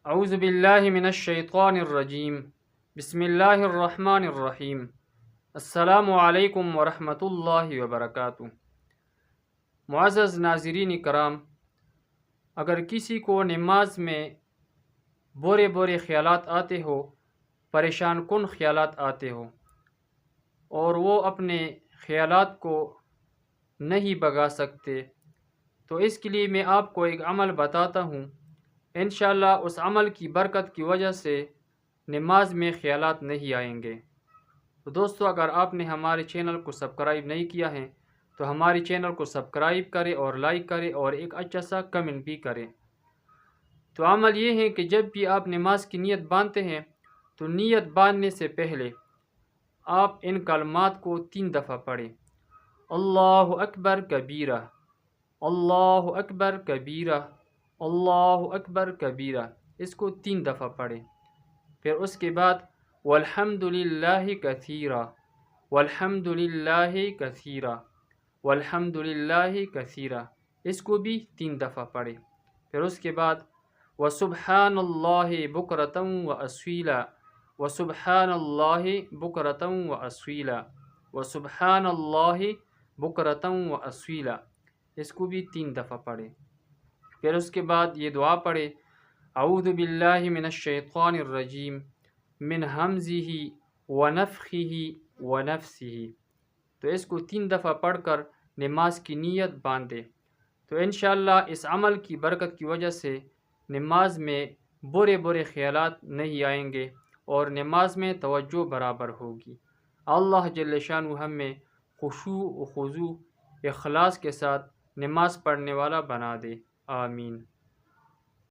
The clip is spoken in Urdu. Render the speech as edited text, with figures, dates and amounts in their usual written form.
اعوذ باللہ من الشیطان الرجیم بسم اللہ الرحمن الرحیم السلام علیکم ورحمۃ اللہ وبرکاتہ۔ معزز ناظرین کرام، اگر کسی کو نماز میں برے خیالات آتے ہو، پریشان کن خیالات آتے ہو اور وہ اپنے خیالات کو نہیں بھگا سکتے، تو اس کے لیے میں آپ کو ایک عمل بتاتا ہوں۔ انشاءاللہ اس عمل کی برکت کی وجہ سے نماز میں خیالات نہیں آئیں گے۔ تو دوستو، اگر آپ نے ہمارے چینل کو سبسکرائب نہیں کیا ہے تو ہمارے چینل کو سبسکرائب کریں اور لائک کریں اور ایک اچھا سا کمنٹ بھی کریں۔ تو عمل یہ ہے کہ جب بھی آپ نماز کی نیت باندھتے ہیں تو نیت باندھنے سے پہلے آپ ان کلمات کو 3 دفعہ پڑھیں۔ اللہ اکبر کبیرہ، اللہ اکبر کبیرہ، اللہ اکبر کبیرہ، اس کو 3 دفعہ پڑھیں۔ پھر اس کے بعد والحمد للہ کثیرہ، والحمد للہ کثیرہ، والحمد للہ کثیرہ، اس کو بھی 3 دفعہ پڑھیں۔ پھر اس کے بعد وسبحان اللہ بکرۃ واصیلا، وسبحان اللہ بکرۃ واصیلا، وسبحان اللہ بکرۃ واصیلا، اس کو بھی 3 دفعہ پڑھیں۔ پھر اس کے بعد یہ دعا پڑھیں، اعوذ باللہ من الشیطان الرجیم من ہمزہ ونفخہ ونفثہ، تو اس کو 3 دفعہ پڑھ کر نماز کی نیت باندھیں۔ تو انشاءاللہ اس عمل کی برکت کی وجہ سے نماز میں برے خیالات نہیں آئیں گے اور نماز میں توجہ برابر ہوگی۔ اللہ جل شانہ ہمیں خشوع و خضوع اخلاص کے ساتھ نماز پڑھنے والا بنا دے، آمین۔